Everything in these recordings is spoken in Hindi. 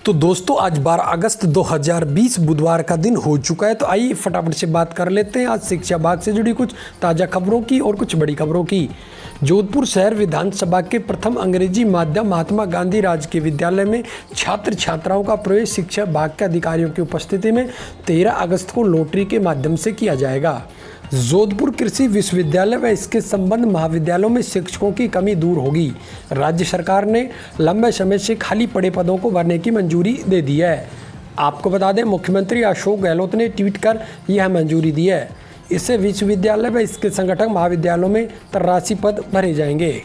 तो दोस्तों आज 12 अगस्त 2020 बुधवार का दिन हो चुका है। तो आइए फटाफट से बात कर लेते हैं आज शिक्षा विभाग से जुड़ी कुछ ताज़ा खबरों की और कुछ बड़ी खबरों की। जोधपुर शहर विधानसभा के प्रथम अंग्रेजी माध्यम महात्मा गांधी राजकीय विद्यालय में छात्र छात्राओं का प्रवेश शिक्षा विभाग के अधिकारियों की उपस्थिति में 13 अगस्त को लॉटरी के माध्यम से किया जाएगा। जोधपुर कृषि विश्वविद्यालय व इसके संबंध महाविद्यालयों में शिक्षकों की कमी दूर होगी। राज्य सरकार ने लंबे समय से खाली पड़े पदों को भरने की मंजूरी दे दी है। आपको बता दें, मुख्यमंत्री अशोक गहलोत ने ट्वीट कर यह मंजूरी दी है। इससे विश्वविद्यालय व इसके संगठन महाविद्यालयों में 83 पद भरे जाएंगे।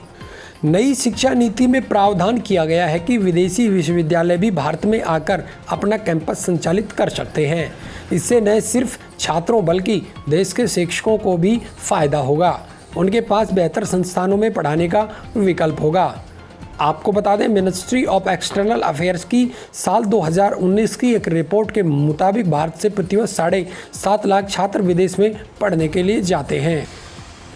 नई शिक्षा नीति में प्रावधान किया गया है कि विदेशी विश्वविद्यालय भी भारत में आकर अपना कैंपस संचालित कर सकते हैं। इससे न सिर्फ छात्रों बल्कि देश के शिक्षकों को भी फायदा होगा। उनके पास बेहतर संस्थानों में पढ़ाने का विकल्प होगा। आपको बता दें, मिनिस्ट्री ऑफ एक्सटर्नल अफेयर्स की साल 2019 की एक रिपोर्ट के मुताबिक भारत से प्रतिवर्ष 7.5 लाख छात्र विदेश में पढ़ने के लिए जाते हैं।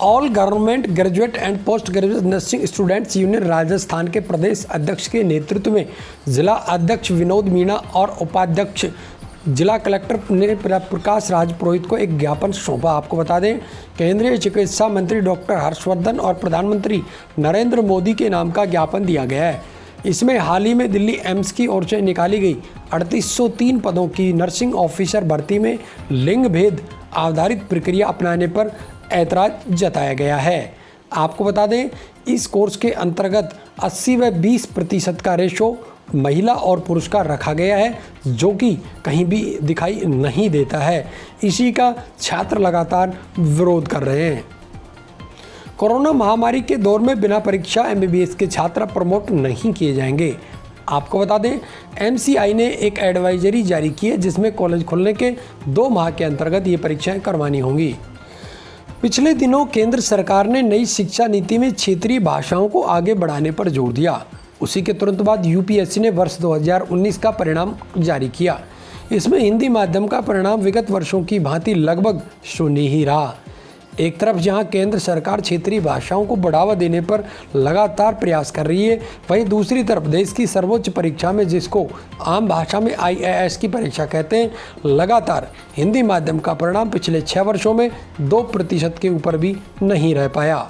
All government graduate and post graduate nursing students union Rajasthan के प्रदेश अध्यक्ष के नेतृत्व में जिला अध्यक्ष विनोद मीणा और उपाध्यक्ष जिला कलेक्टर ने प्रकाश राज पुरोहित को एक ज्ञापन सौंपा। आपको बता दें, केंद्रीय चिकित्सा मंत्री डॉक्टर हर्षवर्धन और प्रधानमंत्री नरेंद्र मोदी के नाम का ज्ञापन दिया गया है। इसमें हाल ही में दिल्ली एम्स की ओर से निकाली गई 3803 पदों की नर्सिंग ऑफिसर भर्ती में लिंग भेद आधारित प्रक्रिया अपनाने पर ऐतराज जताया गया है। आपको बता दें, इस कोर्स के अंतर्गत 80 व 20% का रेशो महिला और पुरुष का रखा गया है, जो कि कहीं भी दिखाई नहीं देता है। इसी का छात्र लगातार विरोध कर रहे हैं। कोरोना महामारी के दौर में बिना परीक्षा MBBS के छात्र प्रमोट नहीं किए जाएंगे। आपको बता दें, MCI ने एक एडवाइजरी जारी की है जिसमें कॉलेज खुलने के 2 माह के अंतर्गत ये परीक्षाएं करवानी होंगी। पिछले दिनों केंद्र सरकार ने नई शिक्षा नीति में क्षेत्रीय भाषाओं को आगे बढ़ाने पर जोर दिया। उसी के तुरंत बाद UPSC ने वर्ष 2019 का परिणाम जारी किया। इसमें हिंदी माध्यम का परिणाम विगत वर्षों की भांति लगभग शून्य ही रहा। एक तरफ जहां केंद्र सरकार क्षेत्रीय भाषाओं को बढ़ावा देने पर लगातार प्रयास कर रही है, वहीं दूसरी तरफ देश की सर्वोच्च परीक्षा में, जिसको आम भाषा में IAS की परीक्षा कहते हैं, लगातार हिंदी माध्यम का परिणाम पिछले 6 वर्षों में 2% के ऊपर भी नहीं रह पाया।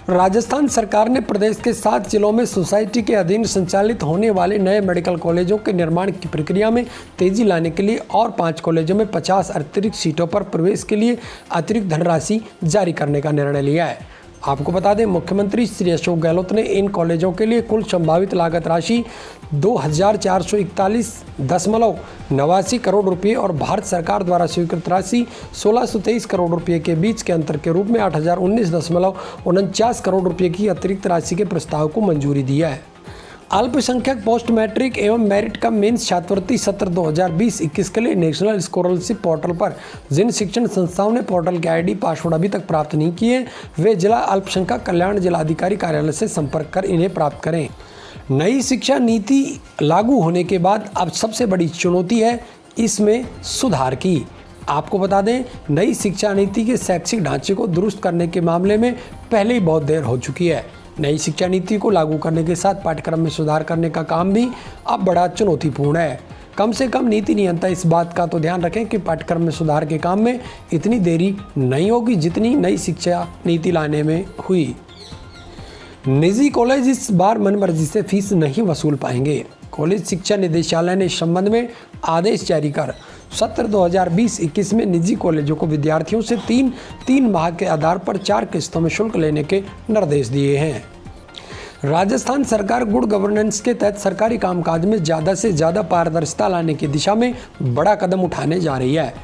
राजस्थान सरकार ने प्रदेश के 7 जिलों में सोसाइटी के अधीन संचालित होने वाले नए मेडिकल कॉलेजों के निर्माण की प्रक्रिया में तेजी लाने के लिए और 5 कॉलेजों में 50 अतिरिक्त सीटों पर प्रवेश के लिए अतिरिक्त धनराशि जारी करने का निर्णय लिया है। आपको बता दें, मुख्यमंत्री श्री अशोक गहलोत ने इन कॉलेजों के लिए कुल संभावित लागत राशि 2441.89 करोड़ रुपये और भारत सरकार द्वारा स्वीकृत राशि 1623 करोड़ रुपये के बीच के अंतर के रूप में 8019.49 करोड़ रुपये की अतिरिक्त राशि के प्रस्ताव को मंजूरी दिया है। अल्पसंख्यक पोस्ट मैट्रिक एवं मेरिट कम मेंस छात्रवृत्ति सत्र 2020-21 के लिए नेशनल स्कॉलरशिप पोर्टल पर जिन शिक्षण संस्थाओं ने पोर्टल के ID पासवर्ड अभी तक प्राप्त नहीं किए, वे जिला अल्पसंख्यक कल्याण जिलाधिकारी कार्यालय से संपर्क कर इन्हें प्राप्त करें। नई शिक्षा नीति लागू होने के बाद अब सबसे बड़ी चुनौती है इसमें सुधार की। आपको बता दें, नई शिक्षा नीति के शैक्षिक ढांचे को दुरुस्त करने के मामले में पहले ही बहुत देर हो चुकी है। नई शिक्षा नीति को लागू करने के साथ पाठ्यक्रम में सुधार करने का काम भी अब बड़ा चुनौतीपूर्ण है। कम से कम नीति नियंता इस बात का तो ध्यान रखें कि पाठ्यक्रम में सुधार के काम में इतनी देरी नहीं होगी जितनी नई शिक्षा नीति लाने में हुई। निजी कॉलेज इस बार मनमर्जी से फीस नहीं वसूल पाएंगे। कॉलेज शिक्षा निदेशालय ने इस संबंध में आदेश जारी कर सत्र 2020-21 में निजी कॉलेजों को विद्यार्थियों से 3 माह के आधार पर 4 किस्तों में शुल्क लेने के निर्देश दिए हैं। राजस्थान सरकार गुड गवर्नेंस के तहत सरकारी कामकाज में ज़्यादा से ज़्यादा पारदर्शिता लाने की दिशा में बड़ा कदम उठाने जा रही है।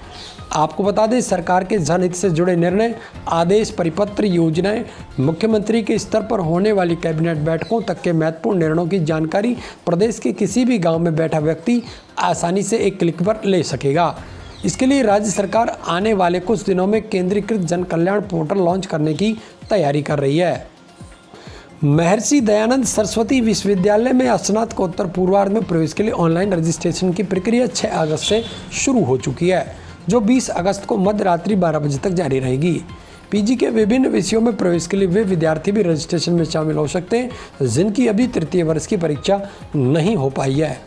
आपको बता दें, सरकार के जनहित से जुड़े निर्णय, आदेश, परिपत्र, योजनाएं, मुख्यमंत्री के स्तर पर होने वाली कैबिनेट बैठकों तक के महत्वपूर्ण निर्णयों की जानकारी प्रदेश के किसी भी गांव में बैठा व्यक्ति आसानी से एक क्लिक पर ले सकेगा। इसके लिए राज्य सरकार आने वाले कुछ दिनों में केंद्रीकृत जन कल्याण पोर्टल लॉन्च करने की तैयारी कर रही है। महर्षि दयानंद सरस्वती विश्वविद्यालय में स्नातकोत्तर पूर्वार्ध में प्रवेश के लिए ऑनलाइन रजिस्ट्रेशन की प्रक्रिया 6 अगस्त से शुरू हो चुकी है, जो 20 अगस्त को मध्य रात्रि 12 बजे तक जारी रहेगी। PG के विभिन्न विषयों में प्रवेश के लिए वे विद्यार्थी भी रजिस्ट्रेशन में शामिल हो सकते हैं जिनकी अभी 3य वर्ष की परीक्षा नहीं हो पाई है।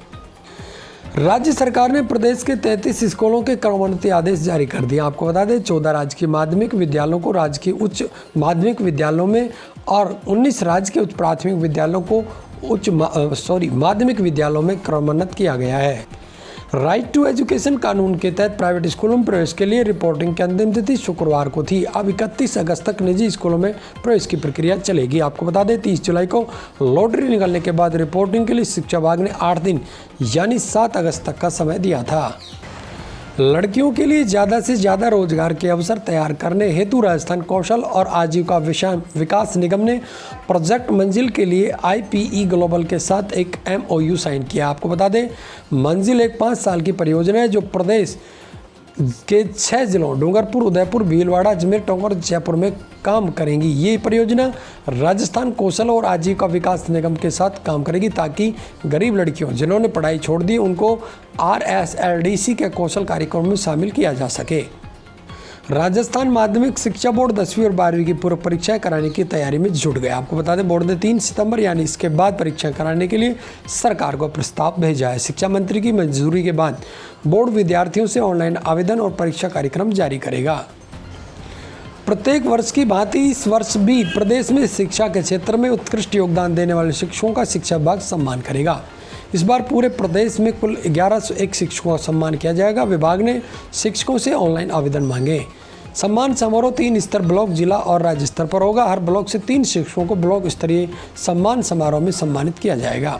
राज्य सरकार ने प्रदेश के 33 स्कूलों के क्रमोन्नति आदेश जारी कर दिया। आपको बता दें 14 राजकीय माध्यमिक विद्यालयों को राजकीय उच्च माध्यमिक विद्यालयों में और 19 राजकीय उच्च प्राथमिक विद्यालयों को माध्यमिक विद्यालयों में क्रमोन्नत किया गया है। राइट टू एजुकेशन कानून के तहत प्राइवेट स्कूलों में प्रवेश के लिए रिपोर्टिंग की अंतिम तिथि शुक्रवार को थी। अब 31 अगस्त तक निजी स्कूलों में प्रवेश की प्रक्रिया चलेगी। आपको बता दें 30 जुलाई को लॉटरी निकलने के बाद रिपोर्टिंग के लिए शिक्षा विभाग ने 8 दिन यानी 7 अगस्त तक का समय दिया था। लड़कियों के लिए ज़्यादा से ज़्यादा रोजगार के अवसर तैयार करने हेतु राजस्थान कौशल और आजीविका विकास निगम ने प्रोजेक्ट मंजिल के लिए IPE ग्लोबल के साथ एक MOU साइन किया। आपको बता दें मंजिल एक 5 साल की परियोजना है जो प्रदेश के 6 जिलों डूंगरपुर, उदयपुर, भीलवाड़ा, अजमेर, टोंक और जयपुर में काम करेंगी। ये परियोजना राजस्थान कौशल और आजीविका विकास निगम के साथ काम करेगी ताकि गरीब लड़कियों जिन्होंने पढ़ाई छोड़ दी उनको RSLDC के कौशल कार्यक्रम में शामिल किया जा सके। राजस्थान माध्यमिक शिक्षा बोर्ड 10वीं और 12वीं की पूर्व परीक्षाएं कराने की तैयारी में जुट गया। आपको बता दें बोर्ड ने 3 सितंबर यानी इसके बाद परीक्षाएं कराने के लिए सरकार को प्रस्ताव भेजा है। शिक्षा मंत्री की मंजूरी के बाद बोर्ड विद्यार्थियों से ऑनलाइन आवेदन और परीक्षा कार्यक्रम जारी करेगा। प्रत्येक वर्ष की भांति इस वर्ष भी प्रदेश में शिक्षा के क्षेत्र में उत्कृष्ट योगदान देने वाले शिक्षकों का शिक्षा विभाग सम्मान करेगा। इस बार पूरे प्रदेश में कुल 1101 शिक्षकों का सम्मान किया जाएगा। विभाग ने शिक्षकों से ऑनलाइन आवेदन मांगे। सम्मान समारोह 3 स्तर ब्लॉक, जिला और राज्य स्तर पर होगा। हर ब्लॉक से 3 शिक्षकों को ब्लॉक स्तरीय सम्मान समारोह में सम्मानित किया जाएगा।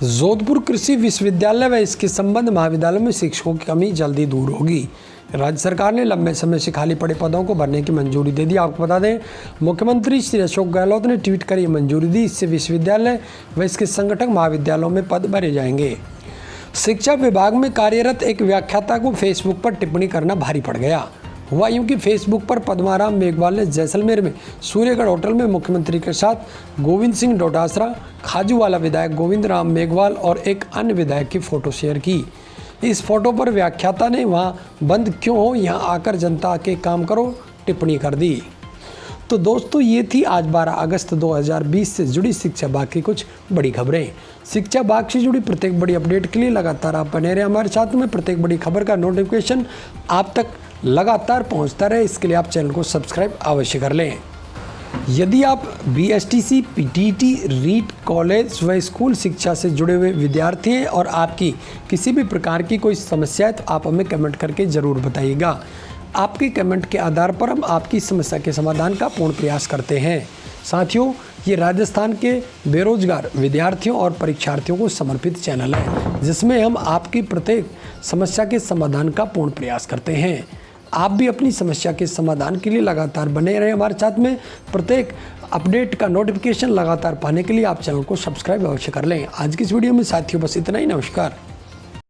जोधपुर कृषि विश्वविद्यालय व इसके संबद्ध महाविद्यालय में शिक्षकों की कमी जल्दी दूर होगी। राज्य सरकार ने लंबे समय से खाली पड़े पदों को भरने की मंजूरी दे दी। आपको बता दें मुख्यमंत्री श्री अशोक गहलोत ने ट्वीट कर ये मंजूरी दी। इससे विश्वविद्यालय व इसके संगठक महाविद्यालयों में पद भरे जाएंगे। शिक्षा विभाग में कार्यरत एक व्याख्याता को फेसबुक पर टिप्पणी करना भारी पड़ गया। हुआ यूं कि फेसबुक पर पद्माराम मेघवाल ने जैसलमेर में सूर्यगढ़ होटल में मुख्यमंत्री के साथ गोविंद सिंह डोटासरा, खाजूवाला विधायक गोविंद राम मेघवाल और एक अन्य विधायक की फोटो शेयर की। इस फोटो पर व्याख्याता ने वहां बंद क्यों हो, यहां आकर जनता के काम करो टिप्पणी कर दी। तो दोस्तों ये थी आज 12 अगस्त 2020 से जुड़ी शिक्षा विभाग की कुछ बड़ी खबरें। शिक्षा विभाग से जुड़ी प्रत्येक बड़ी अपडेट के लिए लगातार आप बने रहे हमारे साथ में। प्रत्येक बड़ी खबर का नोटिफिकेशन आप तक लगातार पहुंचता रहे, इसके लिए आप चैनल को सब्सक्राइब अवश्य कर लें। यदि आप BSTC, PTT, रीट, कॉलेज व स्कूल शिक्षा से जुड़े हुए विद्यार्थी हैं और आपकी किसी भी प्रकार की कोई समस्या है तो आप हमें कमेंट करके ज़रूर बताइएगा। आपके कमेंट के आधार पर हम आपकी समस्या के समाधान का पूर्ण प्रयास करते हैं। साथियों ये राजस्थान के बेरोजगार विद्यार्थियों और परीक्षार्थियों को समर्पित चैनल है जिसमें हम आपकी प्रत्येक समस्या के समाधान का पूर्ण प्रयास करते हैं। आप भी अपनी समस्या के समाधान के लिए लगातार बने रहे हमारे साथ में। प्रत्येक अपडेट का नोटिफिकेशन लगातार पाने के लिए आप चैनल को सब्सक्राइब अवश्य कर लें। आज की इस वीडियो में साथियों बस इतना ही। नमस्कार।